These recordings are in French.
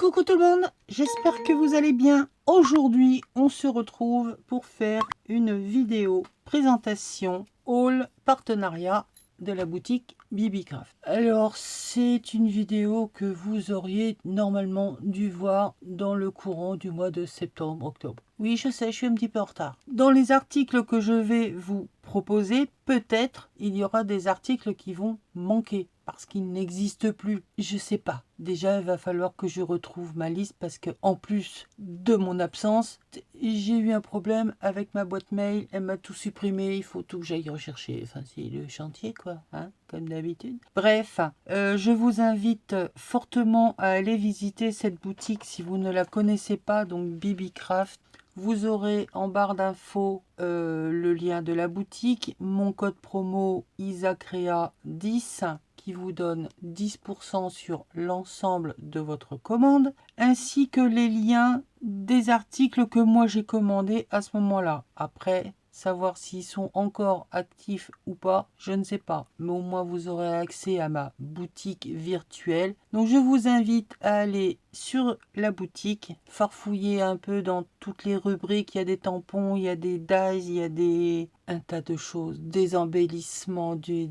Coucou tout le monde, j'espère que vous allez bien. Aujourd'hui, on se retrouve pour faire une vidéo présentation haul partenariat de la boutique Bibicraft. Alors, c'est une vidéo que vous auriez normalement dû voir dans le courant du mois de septembre-octobre. Oui, je sais, je suis un petit peu en retard. Dans les articles que je vais vous proposer, peut-être il y aura des articles qui vont manquer parce qu'ils n'existent plus. Je sais pas. Déjà, il va falloir que je retrouve ma liste parce que en plus de mon absence, j'ai eu un problème avec ma boîte mail. Elle m'a tout supprimé. Il faut tout que j'aille rechercher. Enfin, c'est le chantier, quoi, hein, comme d'habitude. Bref, je vous invite fortement à aller visiter cette boutique si vous ne la connaissez pas, donc Bibicraft. Vous aurez en barre d'infos le lien de la boutique, mon code promo ISACREA10 qui vous donne 10% sur l'ensemble de votre commande, ainsi que les liens des articles que moi j'ai commandés à ce moment-là. Après, savoir s'ils sont encore actifs ou pas, je ne sais pas. Mais au moins, vous aurez accès à ma boutique virtuelle. Donc, je vous invite à aller sur la boutique, farfouiller un peu dans toutes les rubriques. Il y a des tampons, il y a des dies, il y a un tas de choses, des embellissements, du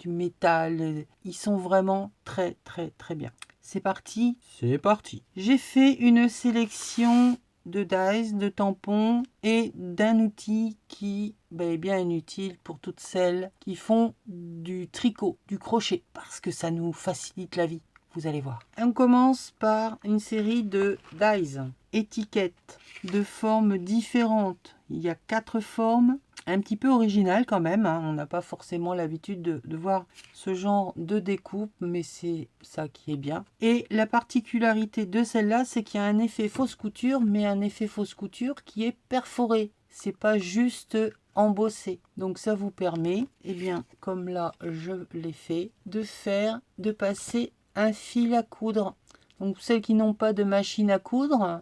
métal. Ils sont vraiment très, très, très bien. C'est parti. C'est parti. J'ai fait une sélection de dies, de tampons et d'un outil qui est bien inutile pour toutes celles qui font du tricot, du crochet, parce que ça nous facilite la vie, vous allez voir. On commence par une série de dies, étiquettes de formes différentes. Il y a 4 formes, un petit peu originales quand même, hein. On n'a pas forcément l'habitude de voir ce genre de découpe, mais c'est ça qui est bien. Et la particularité de celle-là, c'est qu'il y a un effet fausse couture, mais un effet fausse couture qui est perforé. C'est pas juste embossé. Donc ça vous permet, eh bien, comme là je l'ai fait, de passer un fil à coudre. Donc celles qui n'ont pas de machine à coudre,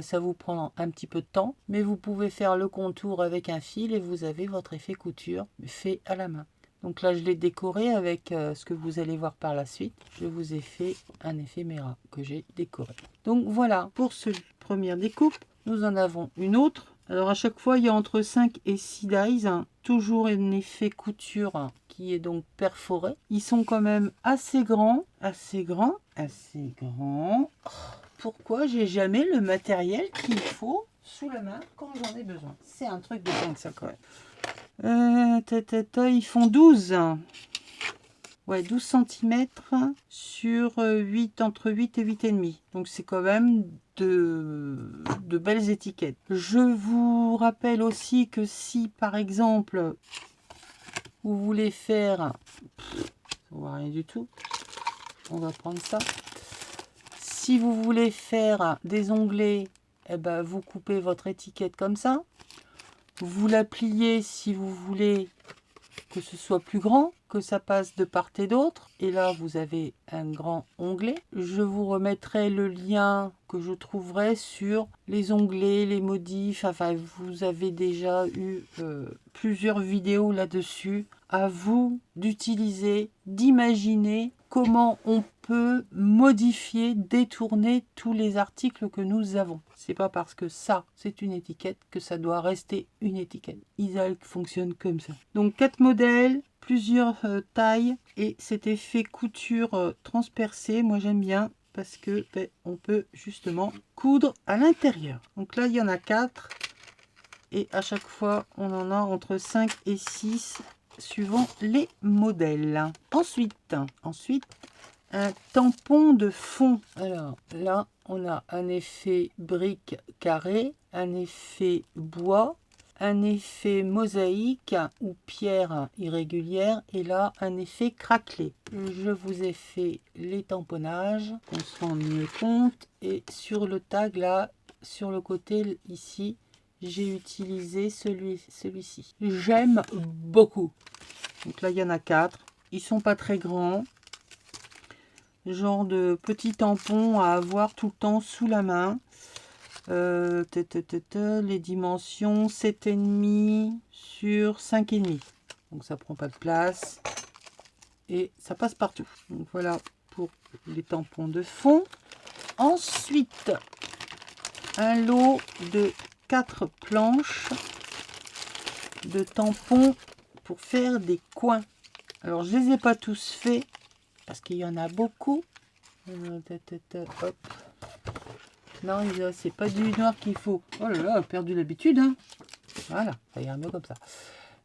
ça vous prend un petit peu de temps, mais vous pouvez faire le contour avec un fil et vous avez votre effet couture fait à la main. Donc là je l'ai décoré avec ce que vous allez voir par la suite. Je vous ai fait un éphéméra que j'ai décoré. Donc voilà, pour cette première découpe, nous en avons une autre. Alors à chaque fois il y a entre 5 et 6 dies, hein, toujours un effet couture qui est donc perforé. Ils sont quand même assez grands, assez grands, assez grands. Pourquoi j'ai jamais le matériel qu'il faut sous la main quand j'en ai besoin? C'est un truc de dingue ça quand même. Ils font 12. Ouais, 12 cm sur 8, entre 8 et 8,5. Donc c'est quand même de belles étiquettes. Je vous rappelle aussi que si par exemple vous voulez faire, on voit rien du tout, on va prendre ça. Si vous voulez faire des onglets, eh ben, vous coupez votre étiquette comme ça. Vous la pliez si vous voulez que ce soit plus grand, que ça passe de part et d'autre. Et là, vous avez un grand onglet. Je vous remettrai le lien que je trouverai sur les onglets, les modifs. Enfin, vous avez déjà eu plusieurs vidéos là-dessus. À vous d'utiliser, d'imaginer comment on peut modifier, détourner tous les articles que nous avons. C'est pas parce que ça, c'est une étiquette que ça doit rester une étiquette. Isalc fonctionne comme ça. Donc 4 modèles, plusieurs tailles et cet effet couture transpercée, moi j'aime bien parce que on peut justement coudre à l'intérieur. Donc là il y en a 4 et à chaque fois on en a entre 5 et 6 suivant les modèles. Ensuite, un tampon de fond. Alors là, on a un effet brique carré, un effet bois, un effet mosaïque ou pierre irrégulière et là, un effet craquelé. Je vous ai fait les tamponnages, on se rend mieux compte. Et sur le tag là, sur le côté ici, j'ai utilisé celui-ci. J'aime beaucoup. Donc là, il y en a 4. Ils sont pas très grands. Genre de petits tampons à avoir tout le temps sous la main. Les dimensions 7,5 sur 5,5. Donc ça prend pas de place. Et ça passe partout. Donc voilà pour les tampons de fond. Ensuite, un lot de 4 planches de tampons pour faire des coins. Alors, je les ai pas tous faits parce qu'il y en a beaucoup. Hop. Non, c'est pas du noir qu'il faut. Oh là là, perdu l'habitude. Hein. Voilà, ça ira mieux comme ça.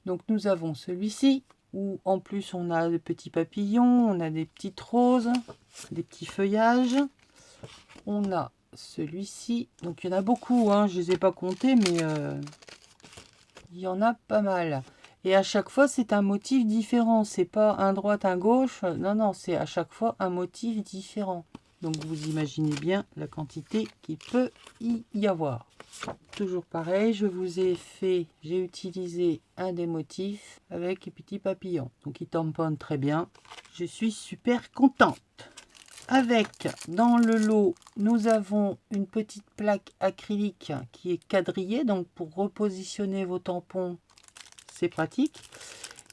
Donc, nous avons celui-ci où en plus on a des petits papillons, on a des petites roses, des petits feuillages. On a celui-ci. Donc, il y en a beaucoup. Hein. Je les ai pas comptés, mais il y en a pas mal. Et à chaque fois, c'est un motif différent. C'est pas un droite, un gauche. Non, non, c'est à chaque fois un motif différent. Donc, vous imaginez bien la quantité qu'il peut y avoir. Toujours pareil, j'ai utilisé un des motifs avec les petits papillons. Donc, il tamponne très bien. Je suis super contente. Avec, dans le lot, nous avons une petite plaque acrylique qui est quadrillée. Donc, pour repositionner vos tampons, c'est pratique.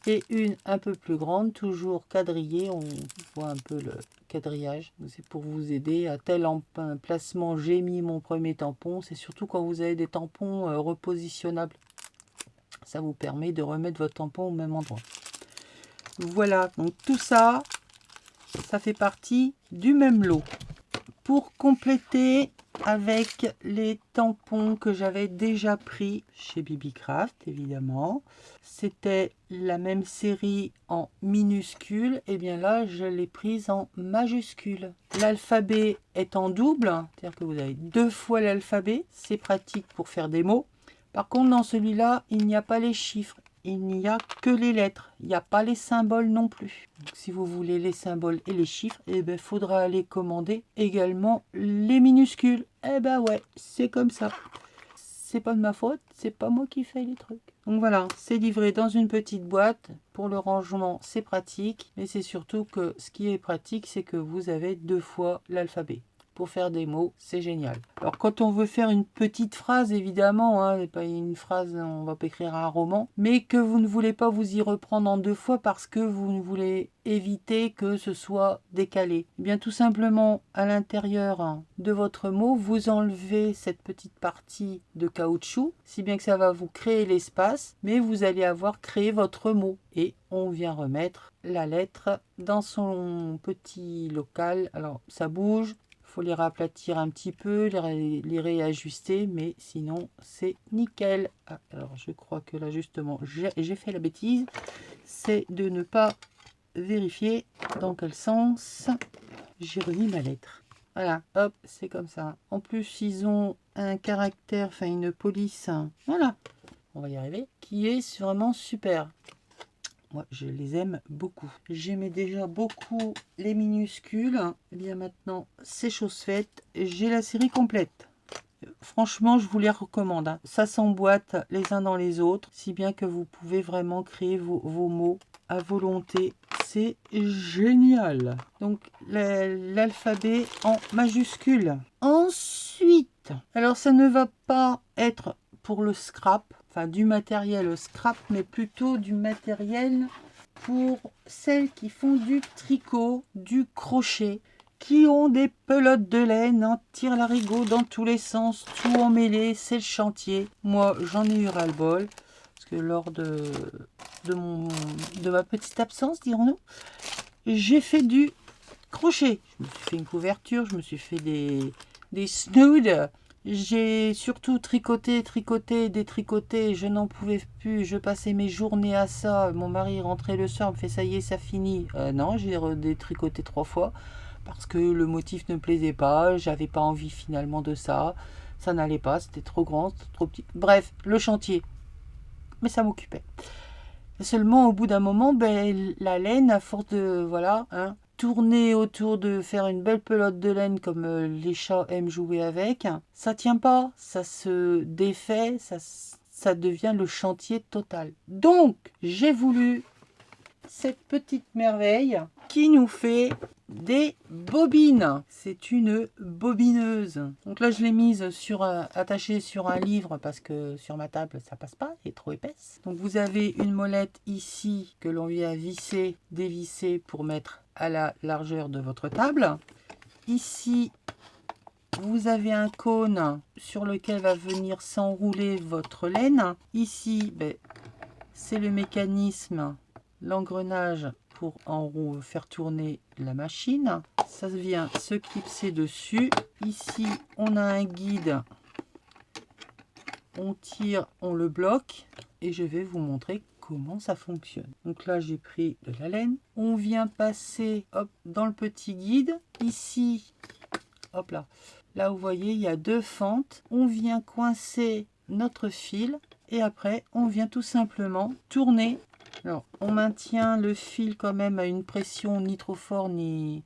Et une un peu plus grande, toujours quadrillée. On voit un peu le quadrillage. C'est pour vous aider à tel emplacement j'ai mis mon premier tampon. C'est surtout quand vous avez des tampons repositionnables. Ça vous permet de remettre votre tampon au même endroit. Voilà, donc tout ça, ça fait partie du même lot. Pour compléter avec les tampons que j'avais déjà pris chez BB-Craft, évidemment. C'était la même série en minuscule. Et bien là, je l'ai prise en majuscule. L'alphabet est en double, c'est-à-dire que vous avez 2 fois l'alphabet. C'est pratique pour faire des mots. Par contre, dans celui-là, il n'y a pas les chiffres. Il n'y a que les lettres. Il n'y a pas les symboles non plus. Donc, si vous voulez les symboles et les chiffres, eh ben, faudra aller commander également les minuscules. Eh ben ouais, c'est comme ça. C'est pas de ma faute, c'est pas moi qui fais les trucs. Donc voilà, c'est livré dans une petite boîte. Pour le rangement, c'est pratique. Mais c'est surtout que ce qui est pratique, c'est que vous avez 2 fois l'alphabet. Pour faire des mots, c'est génial. Alors quand on veut faire une petite phrase, évidemment, hein, pas une phrase, on va pas écrire un roman, mais que vous ne voulez pas vous y reprendre en 2 fois parce que vous ne voulez éviter que ce soit décalé. Eh bien tout simplement, à l'intérieur de votre mot, vous enlevez cette petite partie de caoutchouc, si bien que ça va vous créer l'espace, mais vous allez avoir créé votre mot. Et on vient remettre la lettre dans son petit local. Alors ça bouge. Faut les raplatir un petit peu, les réajuster, mais sinon c'est nickel. Ah, alors je crois que là justement j'ai fait la bêtise, c'est de ne pas vérifier dans quel sens j'ai remis ma lettre. Voilà, hop, c'est comme ça. En plus ils ont un caractère, enfin une police, voilà, on va y arriver, qui est vraiment super. Moi, je les aime beaucoup. J'aimais déjà beaucoup les minuscules. Et bien maintenant, c'est chose faite. J'ai la série complète. Franchement, je vous les recommande. Hein. Ça s'emboîte les uns dans les autres, si bien que vous pouvez vraiment créer vos mots à volonté. C'est génial. Donc, l'alphabet en majuscule. Ensuite, alors ça ne va pas être pour le scrap, enfin du matériel scrap, mais plutôt du matériel pour celles qui font du tricot, du crochet, qui ont des pelotes de laine en tire-larigot dans tous les sens, tout emmêlé, c'est le chantier. Moi, j'en ai eu ras-le-bol, parce que lors de ma petite absence, dirons-nous, j'ai fait du crochet. Je me suis fait une couverture, je me suis fait des snoods. J'ai surtout tricoté, détricoté, je n'en pouvais plus, je passais mes journées à ça. Mon mari rentrait le soir, me fait ça y est, ça finit. Non, j'ai détricoté 3 fois parce que le motif ne me plaisait pas, j'avais pas envie finalement de ça, ça n'allait pas, c'était trop grand, trop petit. Bref, le chantier, mais ça m'occupait. Seulement au bout d'un moment, ben, la laine, à force de voilà, hein, tourner autour de faire une belle pelote de laine comme les chats aiment jouer avec, ça tient pas, ça se défait, ça devient le chantier total. Donc j'ai voulu cette petite merveille qui nous fait des bobines. C'est une bobineuse. Donc là je l'ai mise attachée sur un livre parce que sur ma table ça passe pas, elle est trop épaisse. Donc vous avez une molette ici que l'on vient visser, dévisser pour mettre à la largeur de votre table. Ici vous avez un cône sur lequel va venir s'enrouler votre laine. Ici, ben, c'est le mécanisme, l'engrenage pour faire tourner la machine. Ça vient se clipser dessus. Ici, on a un guide. On tire, on le bloque et je vais vous montrer comment ça fonctionne. Donc là, j'ai pris de la laine. On vient passer hop, dans le petit guide. Ici, hop là. Là, vous voyez, il y a 2 fentes. On vient coincer notre fil et après, on vient tout simplement tourner. Alors, on maintient le fil quand même à une pression ni trop fort, ni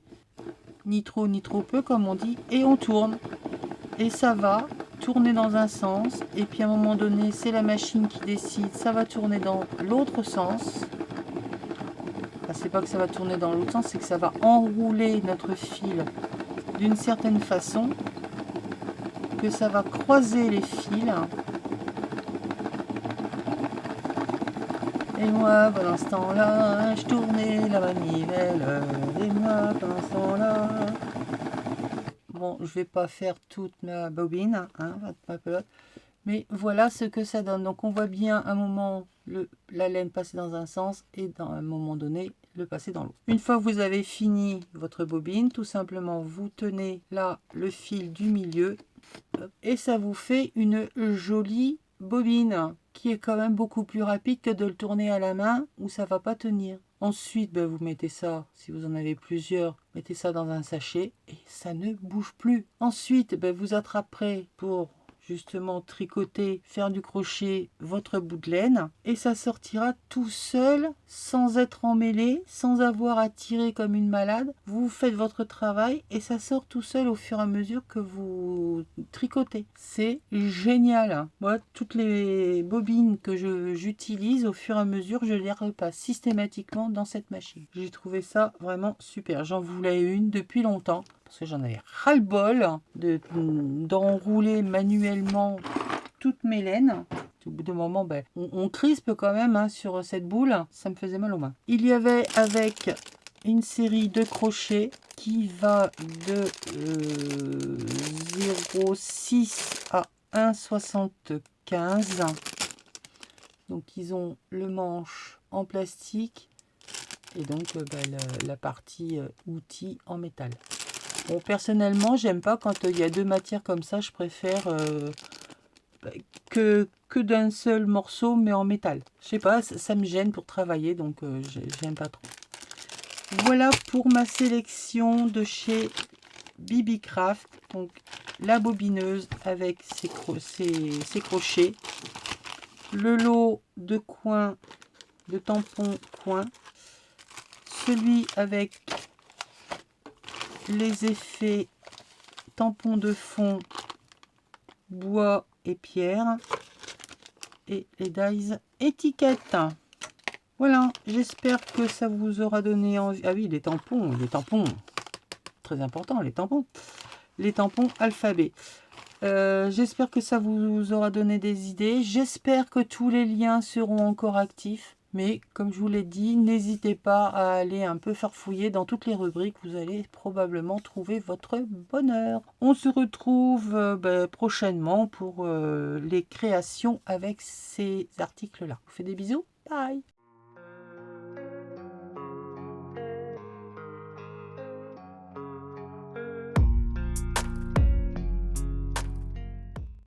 trop peu, comme on dit. Et on tourne. Et ça va tourner dans un sens. Et puis à un moment donné, c'est la machine qui décide. Ça va tourner dans l'autre sens. Enfin, c'est pas que ça va tourner dans l'autre sens, c'est que ça va enrouler notre fil d'une certaine façon. Que ça va croiser les fils. Et moi, pendant ce temps-là, je tournais la manivelle. Et moi, pendant ce temps-là... Bon, je vais pas faire toute ma bobine, hein, ma pelote. Mais voilà ce que ça donne. Donc on voit bien à un moment la laine passer dans un sens et dans un moment donné le passer dans l'autre. Une fois que vous avez fini votre bobine, tout simplement vous tenez là le fil du milieu et ça vous fait une jolie bobine qui est quand même beaucoup plus rapide que de le tourner à la main où ça va pas tenir. Ensuite, ben, vous mettez ça, si vous en avez plusieurs, mettez ça dans un sachet et ça ne bouge plus. Ensuite, ben, vous attraperez pour justement tricoter, faire du crochet votre bout de laine et ça sortira tout seul sans être emmêlé, sans avoir à tirer comme une malade. Vous faites votre travail et ça sort tout seul au fur et à mesure que vous tricotez. C'est génial. Moi, toutes les bobines que j'utilise au fur et à mesure, je les repasse systématiquement dans cette machine. J'ai trouvé ça vraiment super. J'en voulais une depuis longtemps. Parce que j'en avais ras-le-bol d'enrouler manuellement toutes mes laines. Au bout d'un moment, ben, on crispe quand même hein, sur cette boule. Ça me faisait mal aux mains. Il y avait avec une série de crochets qui va de 0,6 à 1,75. Donc ils ont le manche en plastique et donc ben, la partie outil en métal. Bon, personnellement, j'aime pas quand il y a 2 matières comme ça. Je préfère que d'un seul morceau, mais en métal. Je sais pas, ça me gêne pour travailler, donc j'aime pas trop. Voilà pour ma sélection de chez BB-Craft. Donc, la bobineuse avec ses crochets. Le lot de coins, de tampons coins. Celui avec les effets tampons de fond, bois et pierre et les dies étiquettes. Voilà, j'espère que ça vous aura donné envie. Ah oui, les tampons, très important, les tampons alphabet. J'espère que ça vous aura donné des idées. J'espère que tous les liens seront encore actifs. Mais comme je vous l'ai dit, n'hésitez pas à aller un peu farfouiller dans toutes les rubriques. Vous allez probablement trouver votre bonheur. On se retrouve prochainement pour les créations avec ces articles-là. Je vous fais des bisous. Bye!